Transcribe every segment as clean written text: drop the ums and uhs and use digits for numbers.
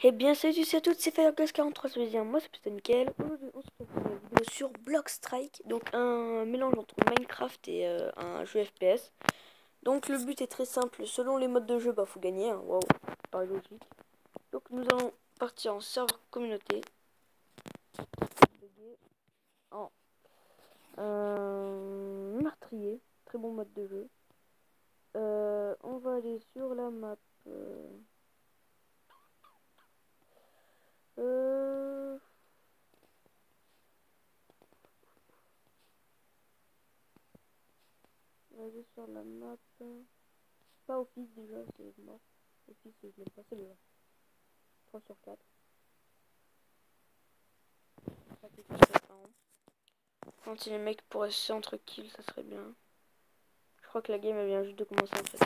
Eh bien, salut à toutes, c'est Firegas43, ça veut dire moi, c'est plutôt nickel. Aujourd'hui, on se retrouve pour une vidéo sur Block Strike, donc un mélange entre Minecraft et un jeu FPS. Donc, le but est très simple, selon les modes de jeu, bah, faut gagner, hein. Waouh, par logique. Donc, nous allons partir en serveur communauté, en meurtrier, très bon mode de jeu. On va aller sur la map. Euh, on va aller sur la map. Pas office déjà, c'est mort. Office, je l'aime pas, c'est le 3 sur 4. Quand si les mecs pourraient se entre kills, ça serait bien. Je crois que la game elle vient juste de commencer en fait.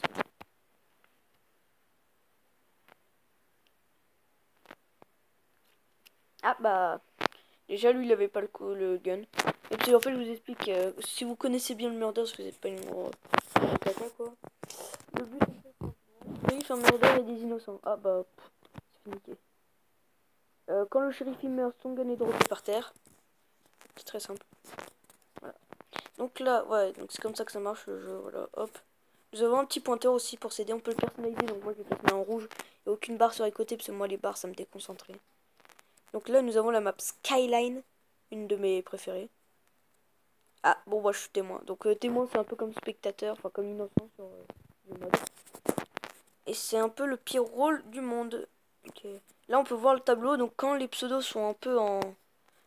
Ah bah, déjà lui il avait pas le gun. Et puis en fait je vous explique, si vous connaissez bien le murder, parce que c'est pas une gros caca quoi. Le but c'est shérif, un murder et des innocents. Ah bah, c'est niqué. Quand le shérif il meurt, son gun est droppé par terre. C'est très simple. Voilà. Donc là, ouais, donc c'est comme ça que ça marche le jeu, voilà, hop. Nous avons un petit pointeur aussi pour s'aider, on peut le personnaliser, donc moi je vais le en rouge. Et aucune barre sur les côtés, parce que moi les barres ça me déconcentrait. Donc là nous avons la map Skyline, une de mes préférées. Ah, bon moi je suis témoin. Donc témoin c'est un peu comme spectateur, enfin comme innocent sur le mode. Et c'est un peu le pire rôle du monde. Okay. Là on peut voir le tableau, donc quand les pseudos sont un peu en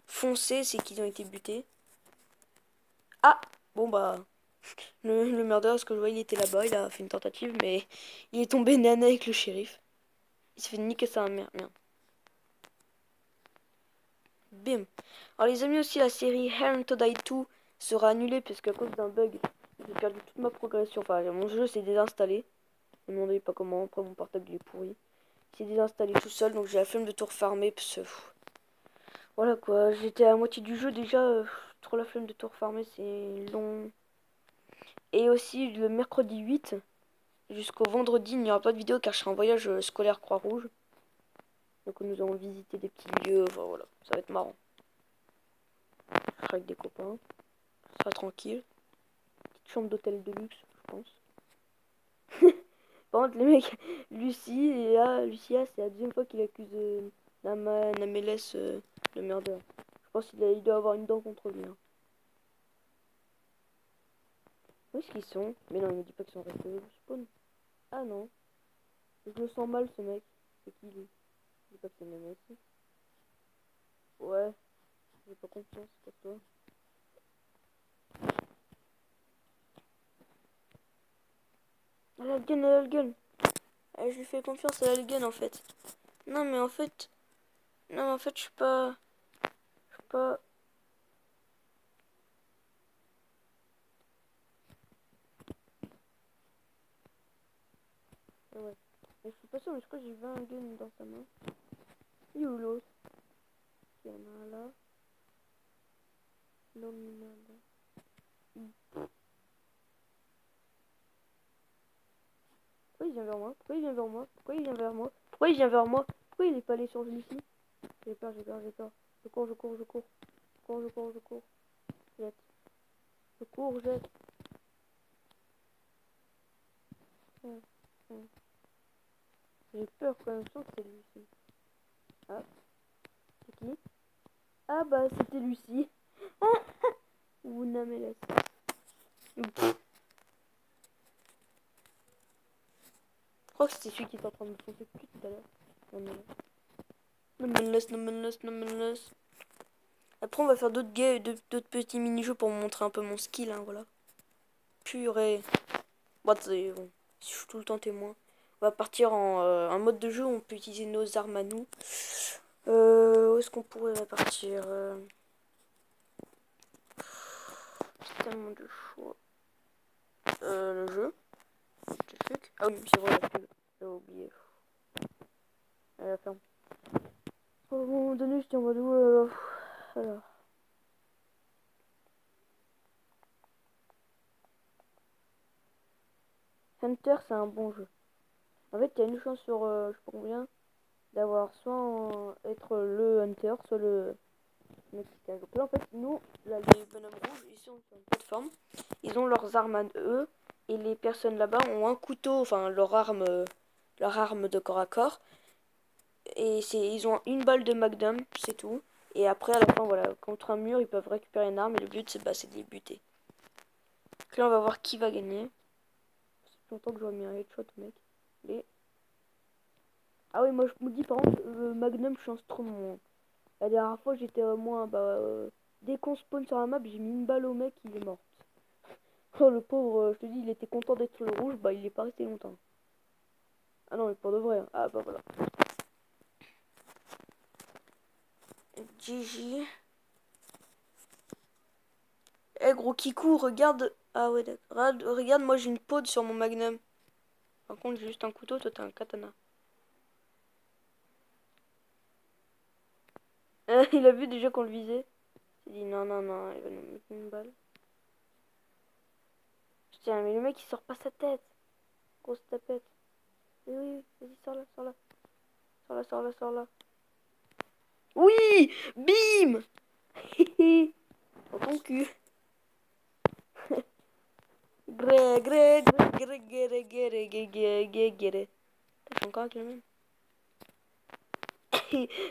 foncé, c'est qu'ils ont été butés. Ah, bon bah... Le murder, ce que je vois, il était là-bas, il a fait une tentative, mais il est tombé nana avec le shérif. Il s'est fait niquer sa mère. Merde. Bim. Alors les amis aussi, la série Hell to Die 2 sera annulée parce qu'à cause d'un bug, j'ai perdu toute ma progression. Enfin, mon jeu s'est désinstallé. Ne me demandez pas comment, après mon portable il est pourri. Il s'est désinstallé tout seul, donc j'ai la flemme de tout refarmer parce que... Voilà quoi, j'étais à la moitié du jeu déjà, trop la flemme de tout refarmer, c'est long. Et aussi le mercredi 8... Jusqu'au vendredi, il n'y aura pas de vidéo car je serai en voyage scolaire Croix-Rouge. Donc nous allons visiter des petits lieux, enfin, voilà, ça va être marrant. Je serai avec des copains, ça sera tranquille. Petite chambre d'hôtel de luxe, je pense. Par contre, les mecs, Lucia, c'est la deuxième fois qu'il accuse Namélès de murder. Je pense qu'il doit avoir une dent contre lui. Hein. Où est-ce qu'ils sont? Mais non, il me dit pas qu'ils sont restés au spawn. Ah non, je me sens mal ce mec. C'est qui lui? Je dis pas que c'est le même aussi. Ouais. J'ai pas confiance pour toi. Elle a le gun, elle a le gun. Je lui fais confiance, elle a le gun en fait. Non mais en fait... Non mais en fait je suis pas... Je suis pas... Ah ouais. Mais je suis pas sûre, mais je crois que j'ai vu un gun dans sa main. Il est où l'autre? Il y en a un là. L'homme il y en a là. Pourquoi il vient vers moi? Pourquoi il vient vers moi? Pourquoi il vient vers moi? Pourquoi il vient vers moi? Pourquoi il est pas allé sur celui-ci? J'ai peur, j'ai peur, j'ai peur. Je cours, je cours, je cours. Je cours, je cours, je cours. Jette. Je cours, jette. J'ai peur quand même, je sens que c'est lui-ci. Ah, c'est qui? Ah bah c'était Lucie. Ou Nameless. Je crois que c'était celui qui était en train de me foncer dessus tout à l'heure. Nameless. Après on va faire d'autres petits mini-jeux pour me montrer un peu mon skill, hein, voilà. Purée. Bon, c'est bon. Je suis tout le temps témoin. On va partir en un mode de jeu où on peut utiliser nos armes à nous. Où est-ce qu'on pourrait partir C'est tellement de choix. Le jeu. Ah oui, c'est vrai, j'ai oublié. À la fin. À un moment donné, j'étais en mode alors. Hunter, c'est un bon jeu. En fait, il y a une chance sur je sais pas combien d'avoir soit être le hunter, soit le mec qui cache. Donc là, en fait, nous, là, les bonhommes rouges, ils sont sur une plateforme. Ils ont leurs armes à eux. Et les personnes là-bas ont un couteau, enfin leur arme de corps à corps. Et ils ont une balle de Magnum, c'est tout. Et après, à la fin, voilà, contre un mur, ils peuvent récupérer une arme. Et le but, c'est de les buter. Donc là, on va voir qui va gagner. Ça fait longtemps que j'aurais mis un headshot au mec. Et... Ah oui, moi, je me dis, par contre, Magnum, je chance trop mon... La dernière fois, j'étais au moins, dès qu'on spawn sur la map, j'ai mis une balle au mec, il est mort. Oh, le pauvre, je te dis, il était content d'être sur le rouge, bah, il est pas resté longtemps. Ah non, mais pour de vrai. Hein. Ah, bah voilà. GG. Eh gros Kikou, regarde. Ah ouais, d'accord. Regarde, moi j'ai une peau sur mon Magnum. Par contre, j'ai juste un couteau, toi t'as un katana. Il a vu déjà qu'on le visait. Il dit non, non, non, il va nous mettre une balle. Putain, mais le mec il sort pas sa tête. Grosse tapette. Oui, oui, vas-y, sors là, sors là. Sors là, sors là, sors là. Oui! Bim! Dans ton cul. Gré, gré, gré, gré, gré, gré, gré, gré, gré. Je suis encore avec le même.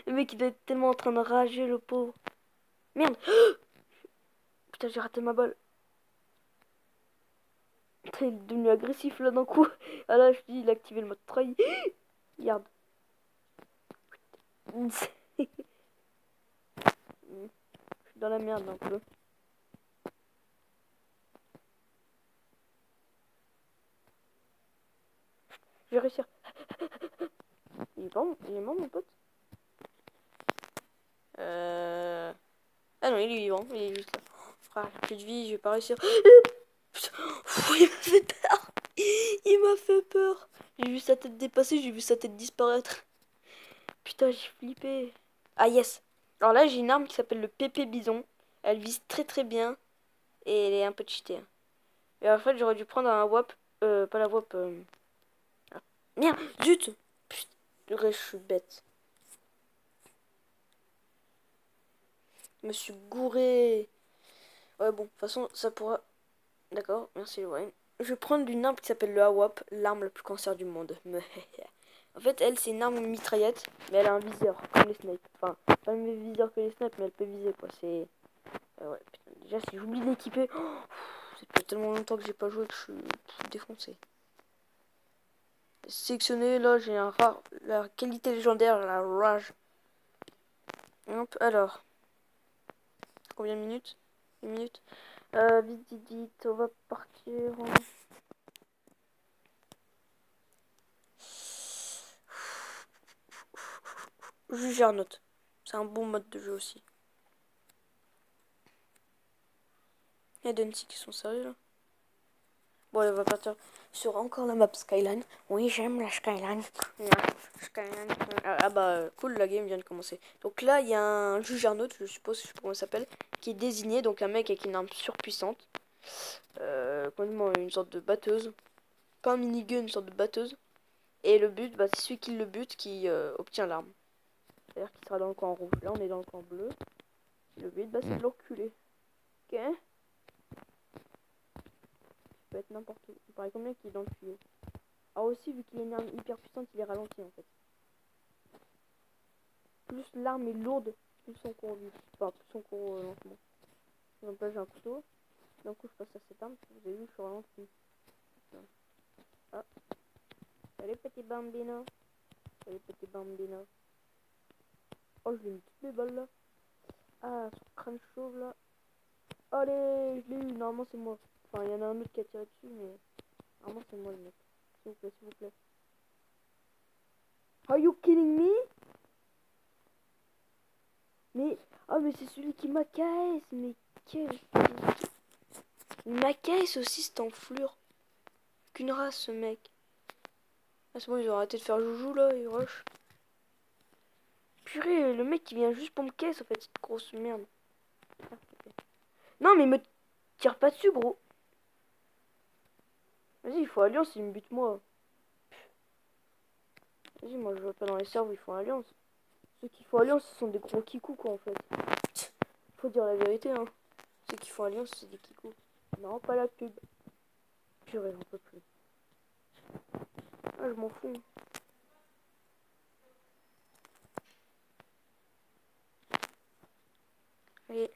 Le mec il est tellement en train de rager, le pauvre. Merde! Putain, j'ai raté ma balle. Putain, il est devenu agressif là d'un coup. Ah là, je dis, il a activé le mode trahie. Regarde. Je suis dans la merde un peu. Je vais réussir. Il est mort mon pote. Ah non, il est vivant, il est juste là. Frère, j'ai plus de vie, je vais pas réussir. Putain, il m'a fait peur. Il m'a fait peur. J'ai vu sa tête dépasser, j'ai vu sa tête disparaître. Putain, j'ai flippé. Ah yes. Alors là, j'ai une arme qui s'appelle le pépé bison. Elle vise très très bien. Et elle est un peu cheatée. Hein. Et en fait, j'aurais dû prendre un WAP. Pas la WAP. Ah. Merde, zut. Putain, je suis bête. Je me suis gouré. Ouais, bon, de toute façon, ça pourra... D'accord, merci, ouais. Je vais prendre une arme qui s'appelle le AWAP, l'arme la plus cancer du monde. En fait, elle, c'est une arme mitraillette, mais elle a un viseur, comme les snipes. Enfin, pas le même viseur que les snipes, mais elle peut viser, quoi. C'est... ouais, putain, déjà, si j'oublie de l'équiper... Oh, c'est depuis tellement longtemps que j'ai pas joué que je suis défoncé. Sélectionné, là, j'ai un rare... La qualité légendaire, la rage. Hop, alors... Combien de minutes? 1 minute. Vite, vite, vite, on va partir... Juggernaut. C'est un bon mode de jeu aussi. Il y a Densy qui sont sérieux là. Bon, allez, on va partir sur encore la map Skyline. Oui, j'aime la Skyline. Skyline. Ah bah, cool, la game vient de commencer. Donc là, il y a un Juggernaut, je suppose, je sais pas comment il s'appelle, qui est désigné. Donc un mec avec une arme surpuissante. Complètement une sorte de batteuse. Pas un minigun, une sorte de batteuse. Et le but, bah, c'est celui qui le bute qui obtient l'arme. C'est-à-dire qu'il sera dans le coin rouge. Là, on est dans le coin bleu. Le but, bah, c'est de l'enculer. Ok. Peut être n'importe où. Il paraît combien qu'il est dans le tuyau. Alors aussi, vu qu'il a une arme hyper puissante, il est ralenti en fait. Plus l'arme est lourde, plus son cours vite. Enfin, plus son cours lentement. Donc là, j'ai un couteau. D'un coup, je passe à cette arme. Vous avez vu, je suis ralenti. Ah. Salut petit bambino. Salut petit bambino. Oh, je lui ai mis toutes mes balles là. Ah, son crâne chauve là. Allez, je l'ai eu. Normalement, c'est moi. Enfin, il y en a un autre qui a tiré dessus, mais normalement, c'est moi le mec. S'il vous plaît, s'il vous plaît. Are you kidding me? Mais... Oh, mais c'est celui qui m'acaisse. Mais quel... Il m'acaisse aussi, cette enflure. Qu'une race, ce mec. Ah, c'est bon, ils ont arrêté de faire joujou, là. Ils rush. Purée, le mec, il vient juste pour me caisse, en fait. Cette grosse merde. Non, mais me tire pas dessus, gros. Vas-y, il faut alliance, il me bute moi. Vas-y, moi je vois pas dans les serveurs où ils font alliance. Ceux qui font alliance, ce sont des gros kikous quoi en fait. Faut dire la vérité hein. Ceux qui font alliance, c'est des kikous. Non, pas la pub. Purée, j'en peux plus. Ah, je m'en fous. Allez.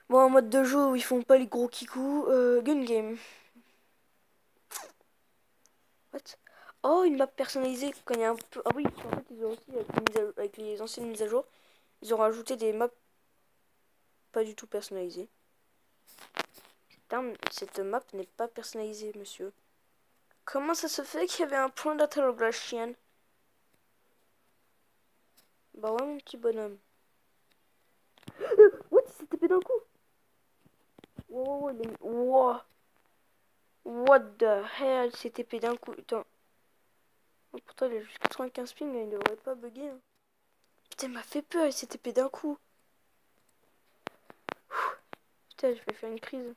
Bon, en mode de jeu où ils font pas les gros kikous, gun game. What? Oh, une map personnalisée quand il y a un peu. Ah oui, en fait, ils ont aussi, avec les anciennes mises à jour, ils ont rajouté des maps pas du tout personnalisées. Cette map n'est pas personnalisée, monsieur. Comment ça se fait qu'il y avait un point d'interrogation? Bah ouais, mon petit bonhomme. What? Il s'est tapé d'un coup. Wow, il est... wow. What the hell? Il s'est tapé d'un coup. Putain. Oh, pourtant, il a juste 95 ping, il devrait pas bugger. Hein. Putain, il m'a fait peur, il s'est tapé d'un coup. Putain, je vais faire une crise.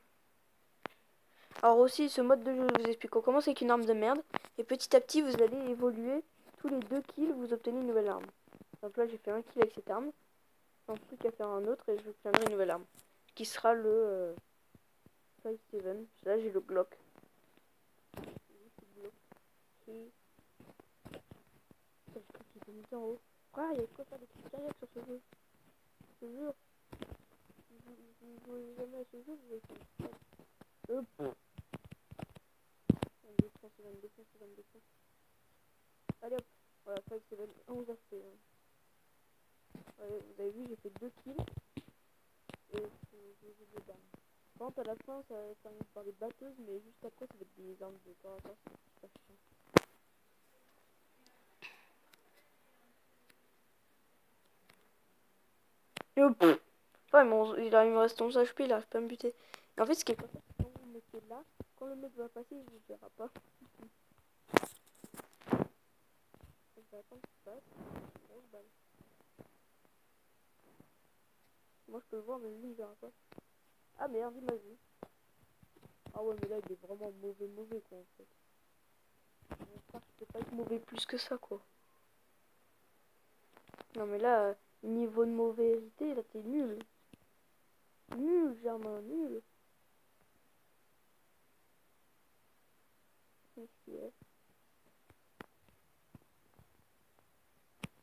Alors aussi, ce mode de jeu, je vous explique, on commence avec une arme de merde. Et petit à petit, vous allez évoluer. Tous les 2 kills, vous obtenez une nouvelle arme. Donc là, j'ai fait un kill avec cette arme. Sans plus qu'à faire un autre et je obtiendrai une nouvelle arme. Qui sera le 5-7. Là, j'ai le Glock. Qui est monté en haut. Frère, il y a quoi faire des petites carrières sur ce jeu. Je te jure. Si vous jouez jamais à ce jeu, vous allez faire. Hop. Allez hop. Voilà, 5-7, 11 HP. Ouais, vous avez vu, j'ai fait 2 kills. Et j'ai des dames. Par contre, à la fin, ça termine par des batteuses, mais juste après, ça va être des armes de corps à corps. C'est super chiant. Et hop. Ouais, il me reste 11 HP, il arrive pas à me buter. Et en fait, ce qui est pas ça, c'est quand vous le mettez là, quand le mec va passer, il ne verra pas. Je vais attendre qu'il passe. 11 balles. Moi, je peux le voir, mais lui, il verra pas. Ah merde, il m'a vu. Ah ouais, mais là, il est vraiment mauvais, quoi, en fait. J'espère qu'il peut pas être mauvais plus que ça, quoi. Non, mais là, niveau de mauvaiseté, là, t'es nul. Nul, Germain, nul.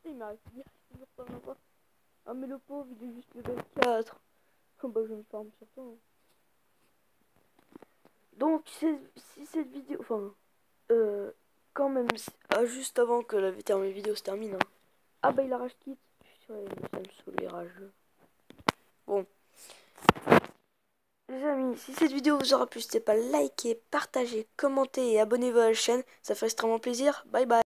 Il m'arrive de dire, toujours pas m'avoir. Ah, mais le pauvre, il est juste level 4. Oh, bah, je me farme sur toi. Hein. Donc, si cette vidéo. Enfin, quand même, juste avant que la vidéo se termine. Hein. Ah, bah, il a rage quitte. Ça me saoule les rageux. Bon. Les amis, si cette vidéo vous aura plu, n'hésitez pas à liker, partager, commenter et abonnez-vous à la chaîne. Ça fait extrêmement plaisir. Bye bye.